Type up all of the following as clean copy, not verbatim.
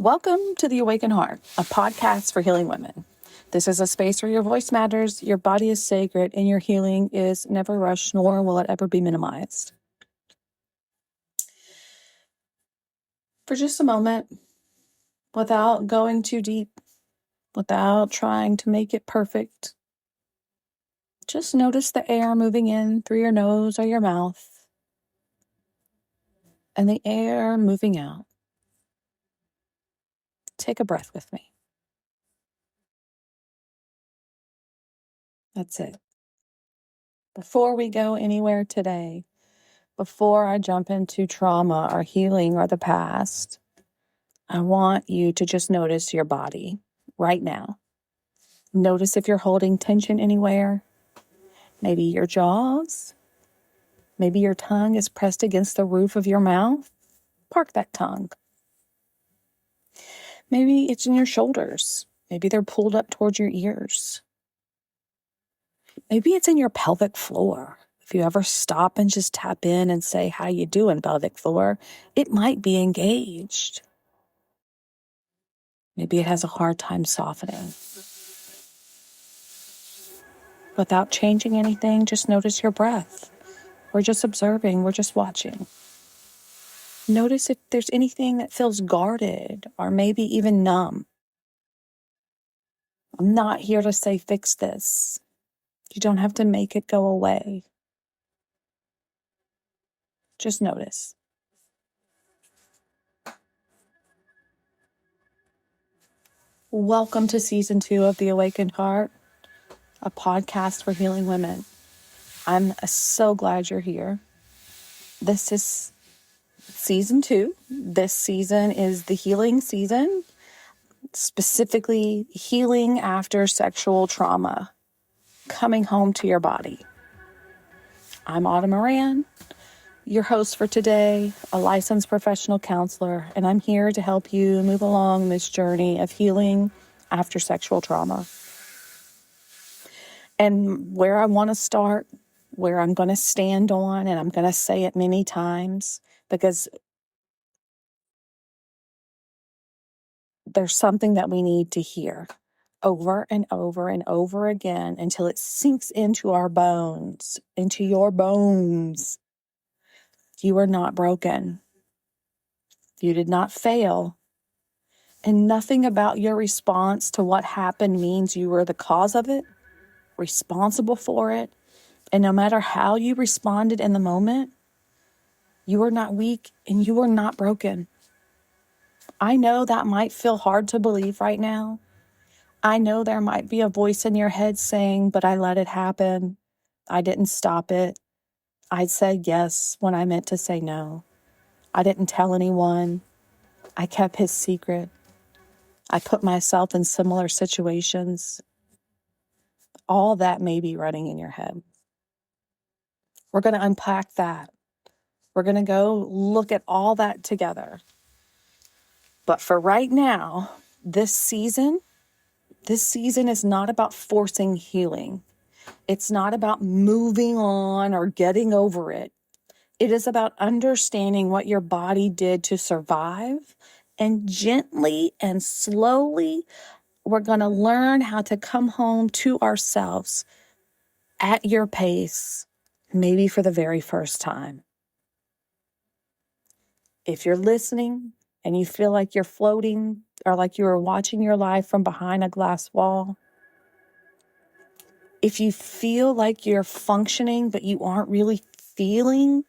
Welcome to The Awakened Heart, a podcast for healing women. This is a space where your voice matters, your body is sacred, and your healing is never rushed, nor will it ever be minimized. For just a moment, without going too deep, without trying to make it perfect, just notice the air moving in through your nose or your mouth, and the air moving out. Take a breath with me. That's it. Before we go anywhere today, before I jump into trauma or healing or the past, I want you to just notice your body right now. Notice if you're holding tension anywhere. Maybe your jaws. Maybe your tongue is pressed against the roof of your mouth. Park that tongue. Maybe it's in your shoulders. Maybe they're pulled up towards your ears. Maybe it's in your pelvic floor. If you ever stop and just tap in and say, "How you doing, pelvic floor?" it might be engaged. Maybe it has a hard time softening. Without changing anything, just notice your breath. We're just observing, we're just watching. Notice if there's anything that feels guarded or maybe even numb. I'm not here to say fix this. You don't have to make it go away. Just notice. Welcome to Season 2 of The Awakened Heart, a podcast for healing women. I'm so glad you're here. This is Season 2. This season is the healing season, specifically healing after sexual trauma, coming home to your body. I'm Autumn Moran, your host for today, a licensed professional counselor, and I'm here to help you move along this journey of healing after sexual trauma. And where I want to start, where I'm going to stand on, and I'm going to say it many times, because there's something that we need to hear over and over and over again until it sinks into our bones, into your bones. You are not broken. You did not fail. And nothing about your response to what happened means you were the cause of it, responsible for it. And no matter how you responded in the moment, you are not weak and you are not broken. I know that might feel hard to believe right now. I know there might be a voice in your head saying, "But I let it happen. I didn't stop it. I said yes when I meant to say no. I didn't tell anyone. I kept his secret. I put myself in similar situations." All that may be running in your head. We're going to unpack that. We're going to go look at all that together. But for right now, this season is not about forcing healing. It's not about moving on or getting over it. It is about understanding what your body did to survive, and gently and slowly, we're going to learn how to come home to ourselves at your pace, maybe for the very first time. If you're listening and you feel like you're floating or like you are watching your life from behind a glass wall, if you feel like you're functioning but you aren't really feeling,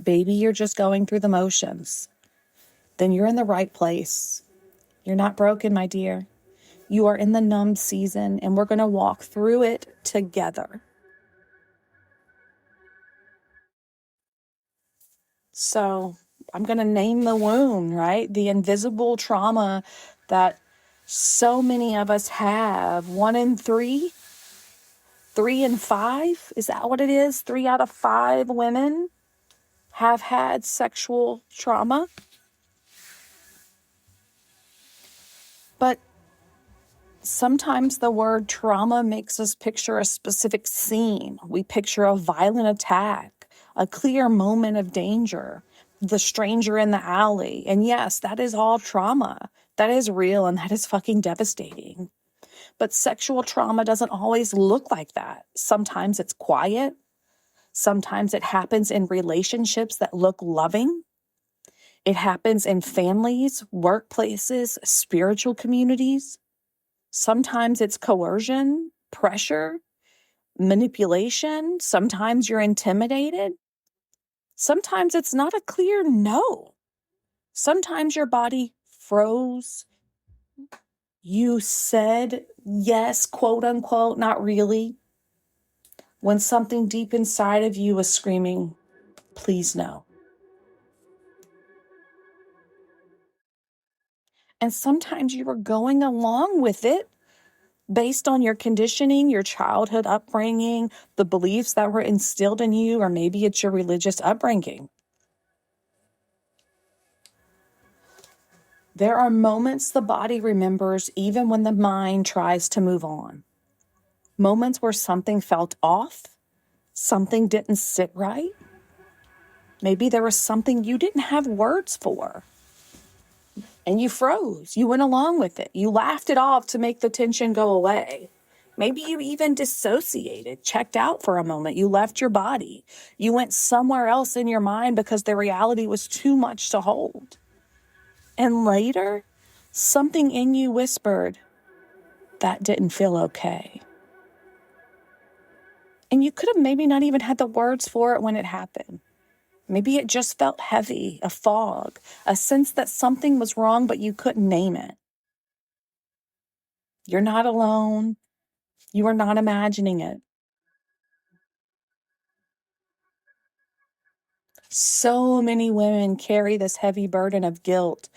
maybe you're just going through the motions, then you're in the right place. You're not broken, my dear. You are in the numb season, and we're going to walk through it together. So I'm going to name the wound, right? The invisible trauma that so many of us have. 1 in 3, 3 in 5. Is that what it is? 3 out of 5 women have had sexual trauma. But sometimes the word trauma makes us picture a specific scene. We picture a violent attack, a clear moment of danger. the stranger in the alley. And yes, that is all trauma. That is real and that is fucking devastating. But sexual trauma doesn't always look like that. Sometimes it's quiet. Sometimes it happens in relationships that look loving. It happens in families, workplaces, spiritual communities. Sometimes it's coercion, pressure, manipulation. Sometimes you're intimidated. Sometimes it's not a clear no. Sometimes your body froze. You said yes, quote unquote, not really, when something deep inside of you was screaming, please no. And sometimes you were going along with it based on your conditioning, your childhood upbringing, the beliefs that were instilled in you, or maybe it's your religious upbringing. There are moments the body remembers even when the mind tries to move on. Moments where something felt off, something didn't sit right. Maybe there was something you didn't have words for. And you froze. You went along with it. You laughed it off to make the tension go away. Maybe you even dissociated, checked out for a moment. You left your body. You went somewhere else in your mind because the reality was too much to hold. And later, something in you whispered, that didn't feel okay. And you could have maybe not even had the words for it when it happened. Maybe it just felt heavy, a fog, a sense that something was wrong, but you couldn't name it. You're not alone. You are not imagining it. So many women carry this heavy burden of guilt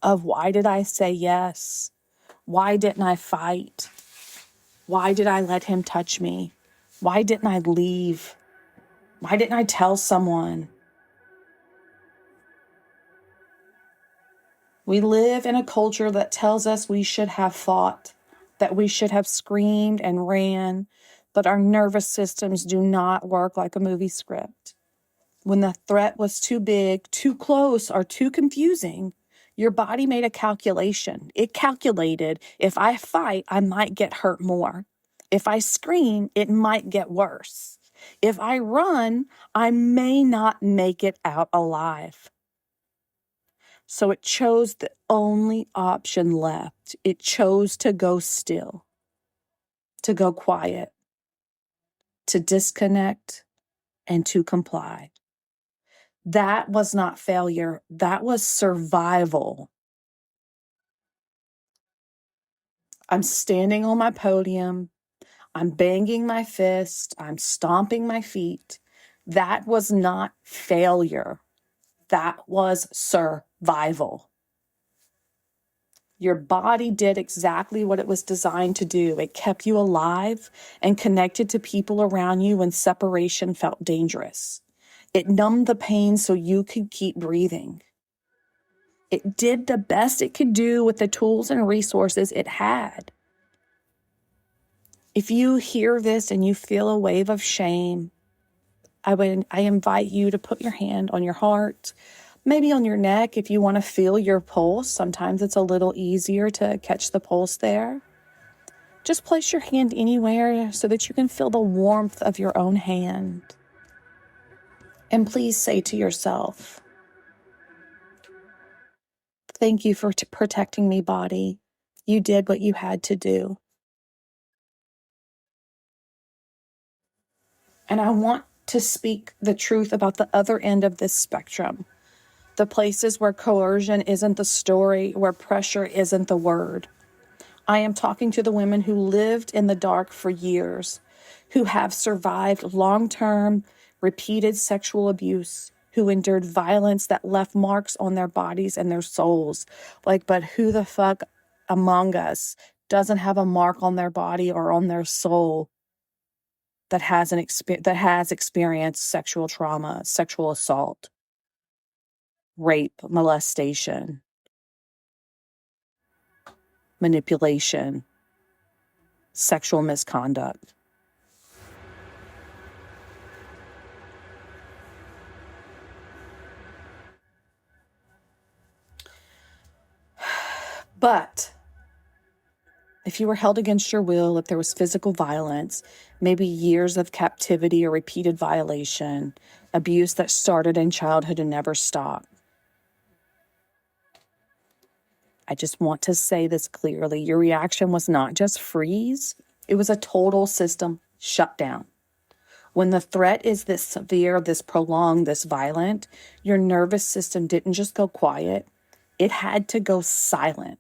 of why did I say yes? Why didn't I fight? Why did I let him touch me? Why didn't I leave? Why didn't I tell someone? We live in a culture that tells us we should have fought, that we should have screamed and ran, but our nervous systems do not work like a movie script. When the threat was too big, too close, or too confusing, your body made a calculation. It calculated, if I fight, I might get hurt more. If I scream, it might get worse. If I run, I may not make it out alive. So it chose the only option left. It chose to go still, to go quiet, to disconnect, and to comply. That was not failure. That was survival. I'm standing on my podium. I'm banging my fist. I'm stomping my feet. That was not failure. That was survival. Your body did exactly what it was designed to do. It kept you alive and connected to people around you when separation felt dangerous. It numbed the pain so you could keep breathing. It did the best it could do with the tools and resources it had. If you hear this and you feel a wave of shame, I invite you to put your hand on your heart, maybe on your neck if you want to feel your pulse. Sometimes it's a little easier to catch the pulse there. Just place your hand anywhere so that you can feel the warmth of your own hand. And please say to yourself, thank you for protecting me, body. You did what you had to do. And I want to speak the truth about the other end of this spectrum. The places where coercion isn't the story, where pressure isn't the word. I am talking to the women who lived in the dark for years, who have survived long-term, repeated sexual abuse, who endured violence that left marks on their bodies and their souls. But who the fuck among us doesn't have a mark on their body or on their soul that has experienced sexual trauma, sexual assault, rape, molestation, manipulation, sexual misconduct? But if you were held against your will, if there was physical violence, maybe years of captivity or repeated violation, abuse that started in childhood and never stopped, I just want to say this clearly. Your reaction was not just freeze. It was a total system shutdown. When the threat is this severe, this prolonged, this violent, your nervous system didn't just go quiet. It had to go silent.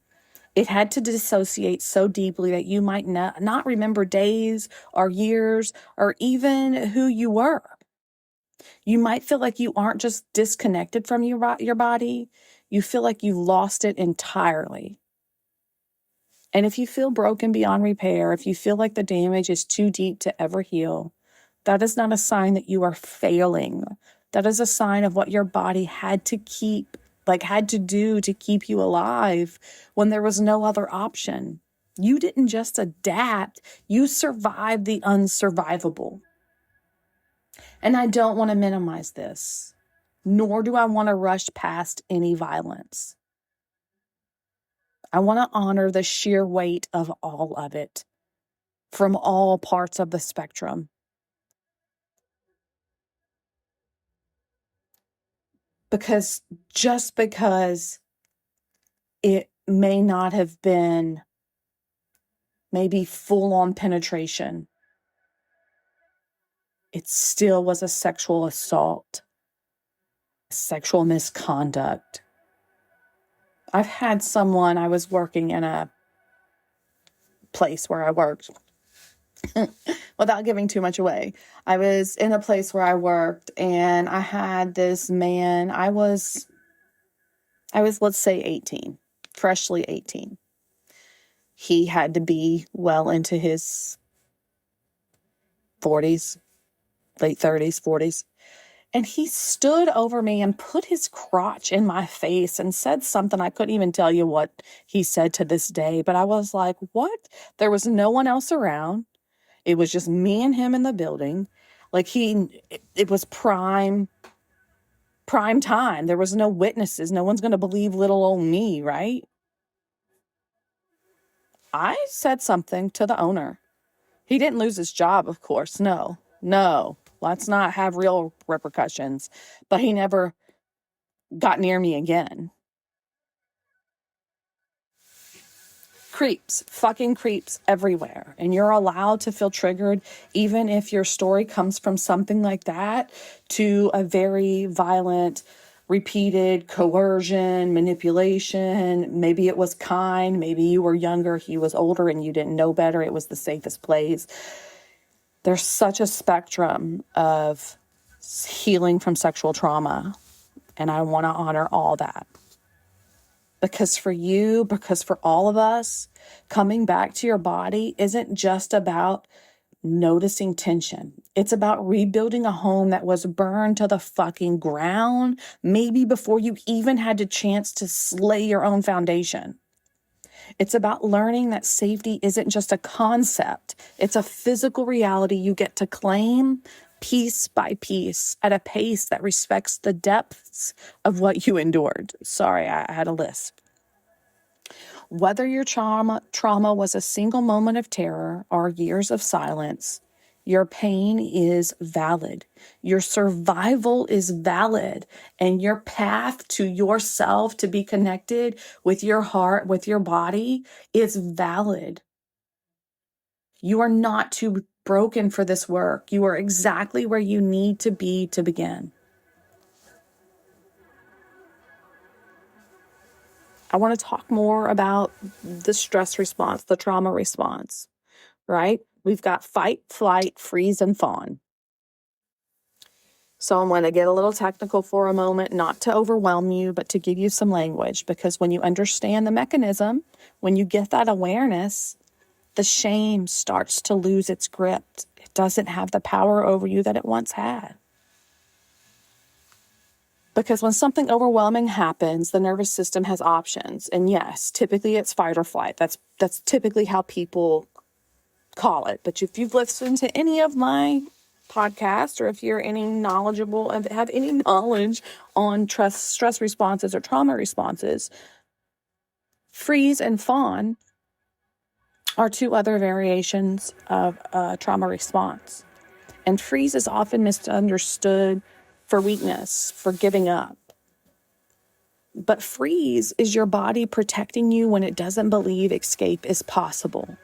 It had to dissociate so deeply that you might not remember days or years or even who you were. You might feel like you aren't just disconnected from your body. You feel like you lost it entirely. And if you feel broken beyond repair, if you feel like the damage is too deep to ever heal, that is not a sign that you are failing. That is a sign of what your body had to do to keep you alive when there was no other option. You didn't just adapt, you survived the unsurvivable. And I don't want to minimize this, nor do I want to rush past any violence. I want to honor the sheer weight of all of it from all parts of the spectrum. Because just because it may not have been maybe full-on penetration, it still was a sexual assault, sexual misconduct. I was working in a place where I worked, without giving too much away. I was in a place where I worked and I had this man, I was, let's say 18, freshly 18. He had to be well into his 40s, late 30s, 40s. And he stood over me and put his crotch in my face and said something. I couldn't even tell you what he said to this day, but I was like, what? There was no one else around. It was just me and him in the building. Like it was prime time. There was no witnesses. No one's going to believe little old me, right? I said something to the owner. He didn't lose his job, of course. No. Let's not have real repercussions. But he never got near me again. Fucking creeps everywhere. And you're allowed to feel triggered, even if your story comes from something like that to a very violent, repeated coercion, manipulation. Maybe it was kind. Maybe you were younger, he was older, and you didn't know better. It was the safest place. There's such a spectrum of healing from sexual trauma. And I want to honor all that. Because for all of us, coming back to your body isn't just about noticing tension. It's about rebuilding a home that was burned to the fucking ground, maybe before you even had the chance to slay your own foundation. It's about learning that safety isn't just a concept. It's a physical reality you get to claim piece by piece at a pace that respects the depths of what you endured. Sorry, I had a lisp. Whether your trauma was a single moment of terror or years of silence, your pain is valid. Your survival is valid. And your path to yourself to be connected with your heart, with your body, is valid. You are not too broken for this work. You are exactly where you need to be to begin. I want to talk more about the stress response, the trauma response, right? We've got fight, flight, freeze, and fawn. So I'm going to get a little technical for a moment, not to overwhelm you, but to give you some language, because when you understand the mechanism, when you get that awareness, the shame starts to lose its grip. It doesn't have the power over you that it once had. Because when something overwhelming happens, the nervous system has options. And yes, typically it's fight or flight. That's typically how people call it. But if you've listened to any of my podcasts, or if you're any knowledgeable and have any knowledge on stress responses or trauma responses, Freeze and fawn are two other variations of trauma response. And freeze is often misunderstood for weakness, for giving up. But freeze is your body protecting you when it doesn't believe escape is possible.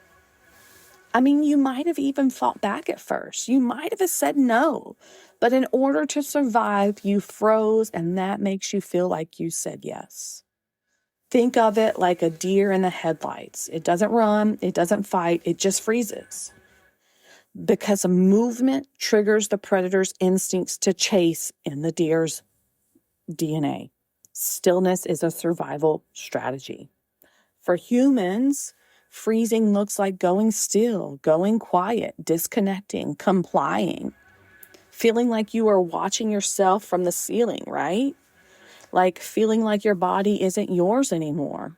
I mean, you might have even fought back at first. You might have said no. But in order to survive, you froze, and that makes you feel like you said yes. Think of it like a deer in the headlights. It doesn't run, it doesn't fight, it just freezes. Because a movement triggers the predator's instincts to chase in the deer's DNA. Stillness is a survival strategy. For humans, freezing looks like going still, going quiet, disconnecting, complying, feeling like you are watching yourself from the ceiling, right? Like feeling like your body isn't yours anymore.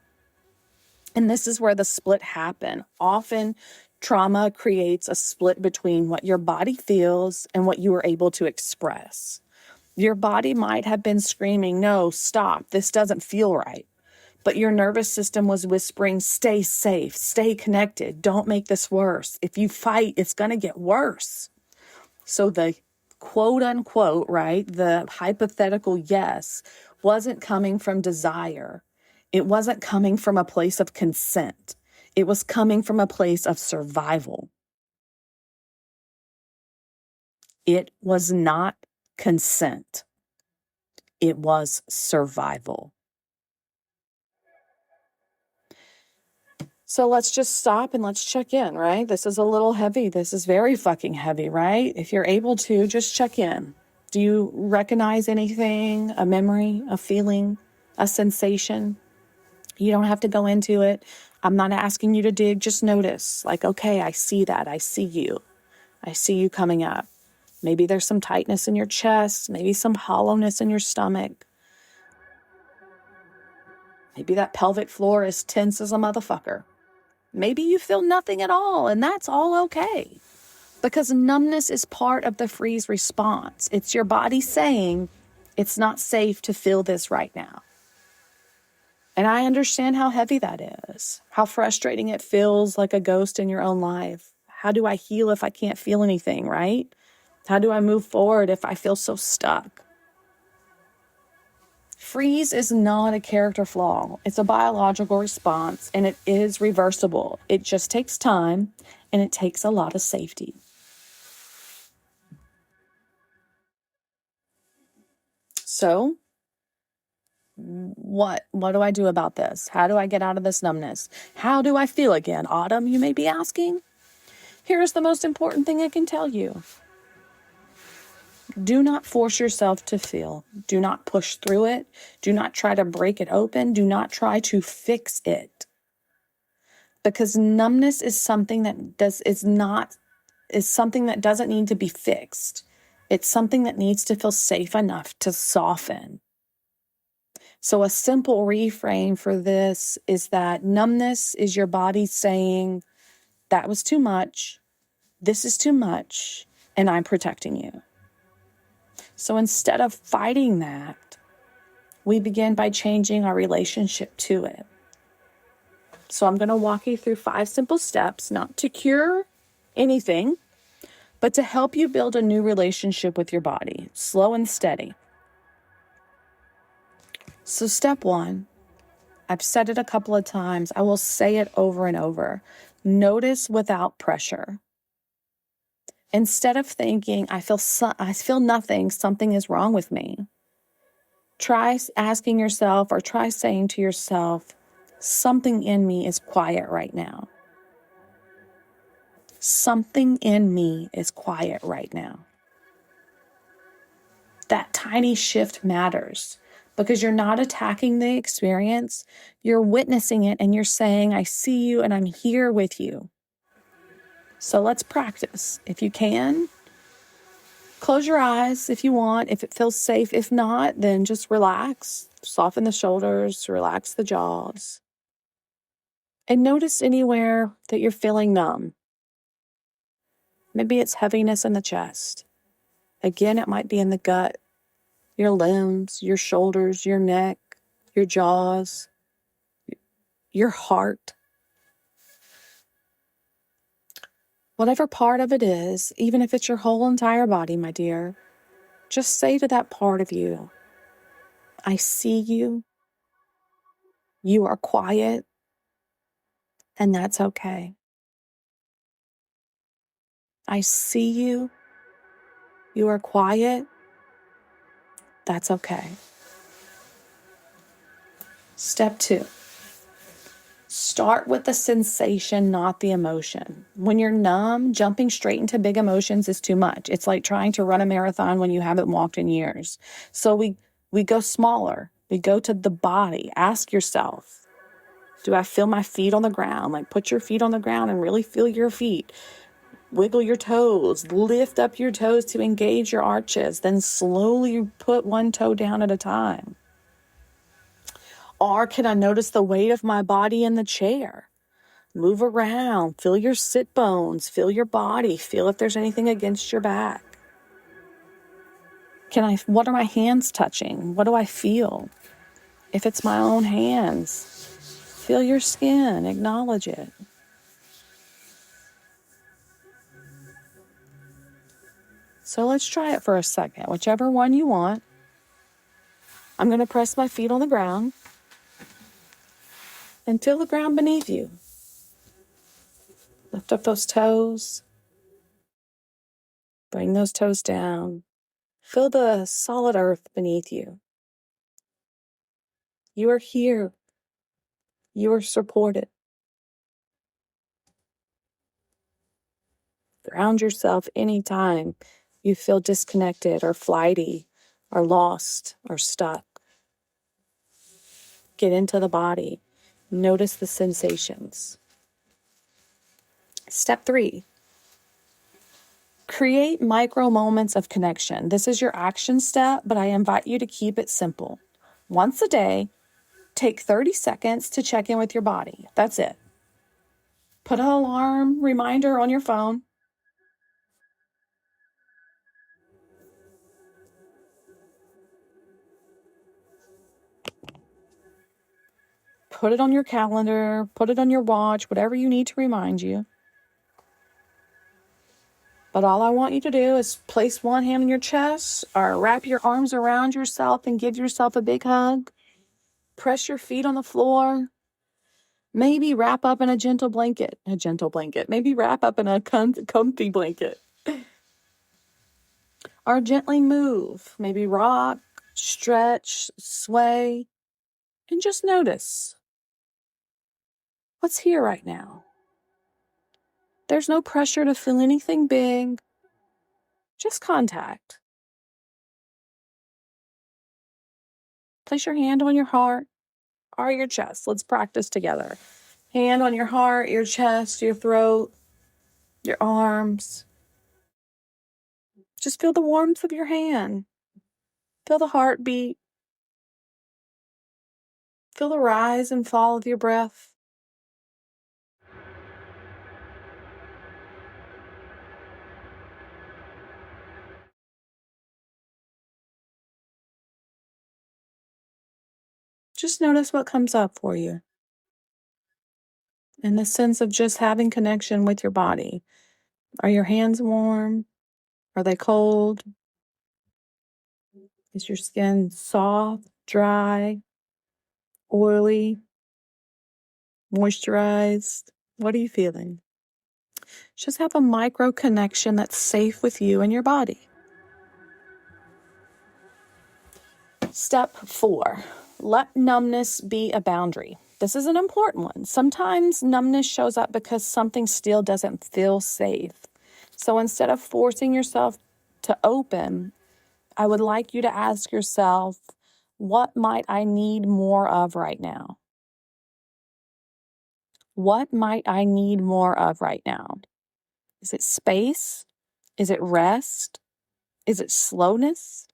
And this is where the split happens. Often, trauma creates a split between what your body feels and what you are able to express. Your body might have been screaming, no, stop, this doesn't feel right. But your nervous system was whispering, stay safe, stay connected, don't make this worse. If you fight, it's going to get worse. So the quote unquote, right, the hypothetical yes wasn't coming from desire. It wasn't coming from a place of consent. It was coming from a place of survival. It was not consent. It was survival. So let's just stop and let's check in, right? This is a little heavy. This is very fucking heavy, right? If you're able to, just check in. Do you recognize anything, a memory, a feeling, a sensation? You don't have to go into it. I'm not asking you to dig, just notice. Like, okay, I see that. I see you. I see you coming up. Maybe there's some tightness in your chest, maybe some hollowness in your stomach. Maybe that pelvic floor is tense as a motherfucker. Maybe you feel nothing at all, and that's all okay. Because numbness is part of the freeze response. It's your body saying, it's not safe to feel this right now. And I understand how heavy that is, how frustrating it feels like a ghost in your own life. How do I heal if I can't feel anything, right? How do I move forward if I feel so stuck? Freeze is not a character flaw. It's a biological response, and it is reversible. It just takes time, and it takes a lot of safety. So, what do I do about this? How do I get out of this numbness? How do I feel again? Autumn, you may be asking. Here's the most important thing I can tell you. Do not force yourself to feel. Do not push through it. Do not try to break it open. Do not try to fix it. Because numbness is something that something that doesn't need to be fixed. It's something that needs to feel safe enough to soften. So a simple reframe for this is that numbness is your body saying, that was too much, this is too much, and I'm protecting you. So instead of fighting that, we begin by changing our relationship to it. So I'm going to walk you through 5 simple steps, not to cure anything, but to help you build a new relationship with your body, slow and steady. So step 1, I've said it a couple of times. I will say it over and over. Notice without pressure. Instead of thinking, I feel nothing, something is wrong with me. Try asking yourself or try saying to yourself, something in me is quiet right now. Something in me is quiet right now. That tiny shift matters because you're not attacking the experience. You're witnessing it and you're saying, I see you and I'm here with you. So let's practice. If you can, close your eyes if you want, if it feels safe. If not, then just relax, soften the shoulders, relax the jaws. And notice anywhere that you're feeling numb. Maybe it's heaviness in the chest. Again, it might be in the gut, your limbs, your shoulders, your neck, your jaws, your heart, whatever part of it is, even if it's your whole entire body, my dear, just say to that part of you, I see you. You are quiet, and that's okay. I see you. You are quiet. That's okay. Step 2. Start with the sensation, not the emotion. When you're numb, jumping straight into big emotions is too much. It's like trying to run a marathon when you haven't walked in years. So we go smaller. We go to the body. Ask yourself, do I feel my feet on the ground? Like, put your feet on the ground and really feel your feet. Wiggle your toes. Lift up your toes to engage your arches. Then slowly put one toe down at a time. Or can I notice the weight of my body in the chair? Move around, feel your sit bones, feel your body, feel if there's anything against your back. What are my hands touching? What do I feel? If it's my own hands, feel your skin, acknowledge it. So let's try it for a second, whichever one you want. I'm going to press my feet on the ground and feel the ground beneath you. Lift up those toes. Bring those toes down. Feel the solid earth beneath you. You are here. You are supported. Ground yourself anytime you feel disconnected or flighty or lost or stuck. Get into the body. Notice the sensations. Step 3. Create micro moments of connection. This is your action step, but I invite you to keep it simple. Once a day, take 30 seconds to check in with your body. That's it. Put an alarm reminder on your phone. Put it on your calendar, put it on your watch, whatever you need to remind you. But all I want you to do is place one hand on your chest or wrap your arms around yourself and give yourself a big hug. Press your feet on the floor. Maybe wrap up in a gentle blanket. Maybe wrap up in a comfy blanket. Or gently move. Maybe rock, stretch, sway, and just notice what's here right now. There's no pressure to feel anything big. Just contact. Place your hand on your heart or your chest. Let's practice together. Hand on your heart, your chest, your throat, your arms. Just feel the warmth of your hand. Feel the heartbeat. Feel the rise and fall of your breath. Just notice what comes up for you. And the sense of just having connection with your body. Are your hands warm? Are they cold? Is your skin soft, dry, oily, moisturized? What are you feeling? Just have a micro connection that's safe with you and your body. Step 4, let numbness be a boundary. This is an important one. Sometimes numbness shows up because something still doesn't feel safe. So instead of forcing yourself to open, I would like you to ask yourself, what might I need more of right now? What might I need more of right now? Is it space? Is it rest? Is it slowness?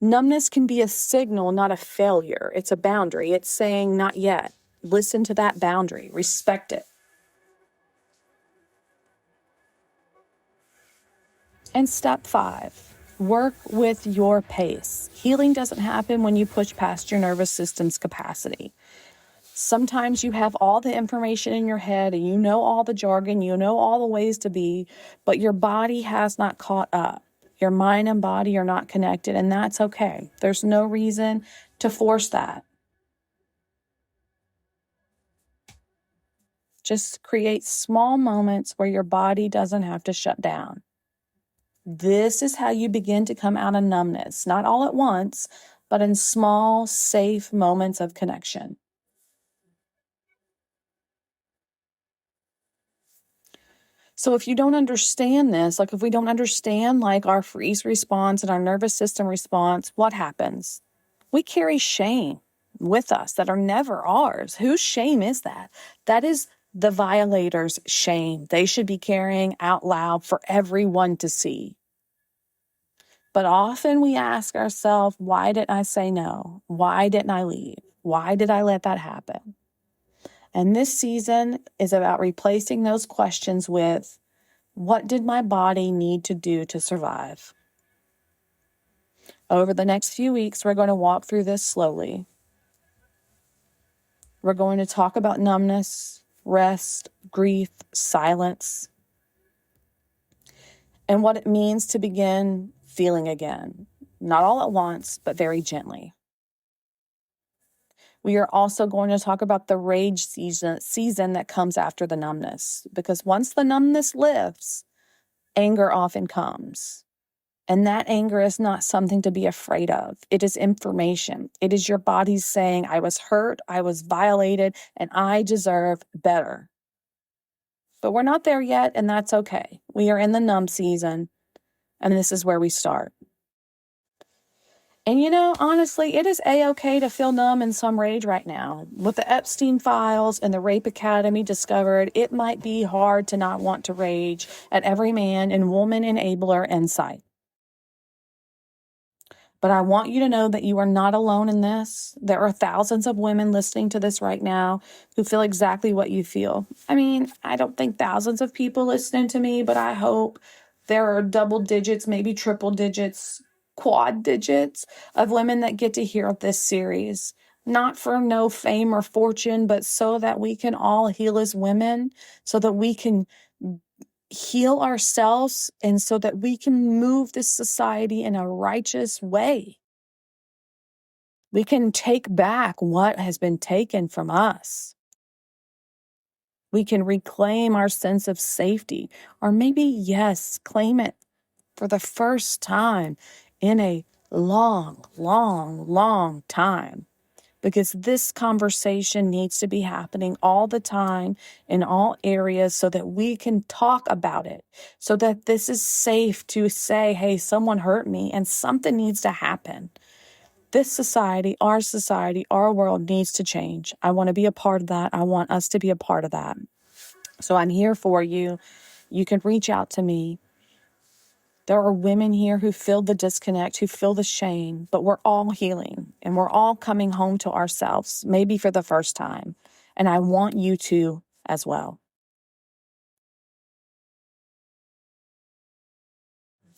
Numbness can be a signal, not a failure. It's a boundary. It's saying, not yet. Listen to that boundary. Respect it. And step 5, work with your pace. Healing doesn't happen when you push past your nervous system's capacity. Sometimes you have all the information in your head and you know all the jargon, you know all the ways to be, but your body has not caught up. Your mind and body are not connected, and that's okay. There's no reason to force that. Just create small moments where your body doesn't have to shut down. This is how you begin to come out of numbness, not all at once, but in small, safe moments of connection. So if you don't understand this, like if we don't understand like our freeze response and our nervous system response, what happens? We carry shame with us that are never ours. Whose shame is that? That is the violator's shame. They should be carrying out loud for everyone to see. But often we ask ourselves, why did I say no? Why didn't I leave? Why did I let that happen? And this season is about replacing those questions with, what did my body need to do to survive? Over the next few weeks, we're going to walk through this slowly. We're going to talk about numbness, rest, grief, silence, and what it means to begin feeling again. Not all at once, but very gently. We are also going to talk about the rage season that comes after the numbness, because once the numbness lifts, anger often comes. And that anger is not something to be afraid of. It is information. It is your body saying, I was hurt, I was violated, and I deserve better. But we're not there yet, and that's okay. We are in the numb season, and this is where we start. And honestly, it is a-okay to feel numb and some rage right now. With the Epstein files and the Rape Academy discovered, it might be hard to not want to rage at every man and woman enabler in sight. But I want you to know that you are not alone in this. There are thousands of women listening to this right now who feel exactly what you feel. I mean, I don't think thousands of people listening to me, but I hope there are double digits, maybe triple digits, quad digits of women that get to hear this series. Not for no fame or fortune, but so that we can all heal as women, so that we can heal ourselves, and so that we can move this society in a righteous way. We can take back what has been taken from us. We can reclaim our sense of safety, or maybe, yes, claim it for the first time in a long, long, long time. Because this conversation needs to be happening all the time in all areas so that we can talk about it, so that this is safe to say, hey, someone hurt me and something needs to happen. This society, our world needs to change. I want to be a part of that. I want us to be a part of that. So I'm here for you. You can reach out to me. There are women here who feel the disconnect, who feel the shame, but we're all healing and we're all coming home to ourselves, maybe for the first time. And I want you to as well.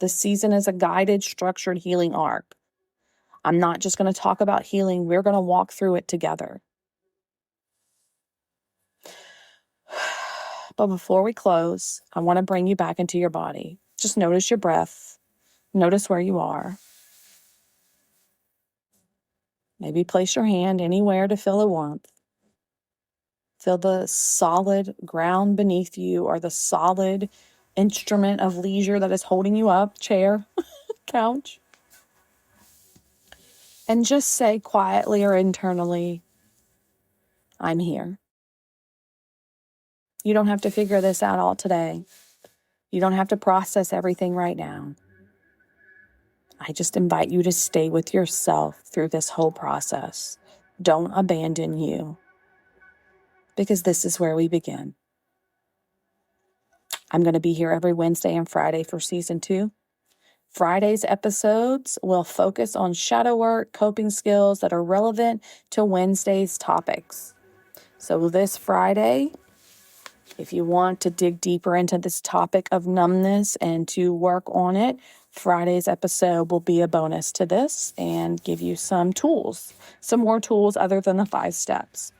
This season is a guided, structured healing arc. I'm not just going to talk about healing. We're going to walk through it together. But before we close, I want to bring you back into your body. Just notice your breath. Notice where you are. Maybe place your hand anywhere to feel the warmth. Feel the solid ground beneath you, or the solid instrument of leisure that is holding you up, chair, couch. And just say quietly or internally, I'm here. You don't have to figure this out all today. You don't have to process everything right now. I just invite you to stay with yourself through this whole process. Don't abandon you, because this is where we begin. I'm going to be here every Wednesday and Friday for season 2. Friday's episodes will focus on shadow work, coping skills that are relevant to Wednesday's topics. So this Friday, if you want to dig deeper into this topic of numbness and to work on it, Friday's episode will be a bonus to this and give you some tools, some more tools other than the 5 steps.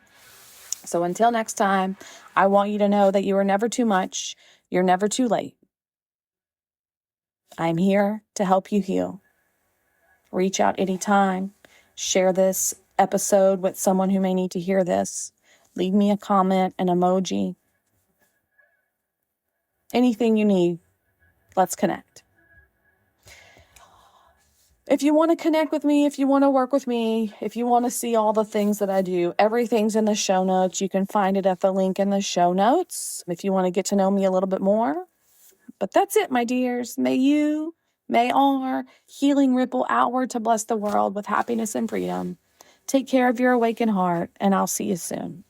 So until next time, I want you to know that you are never too much. You're never too late. I'm here to help you heal. Reach out anytime. Share this episode with someone who may need to hear this. Leave me a comment, an emoji. Anything you need, let's connect. If you want to connect with me, if you want to work with me, if you want to see all the things that I do, everything's in the show notes. You can find it at the link in the show notes if you want to get to know me a little bit more. But that's it, my dears. May our healing ripple outward to bless the world with happiness and freedom. Take care of your awakened heart, and I'll see you soon.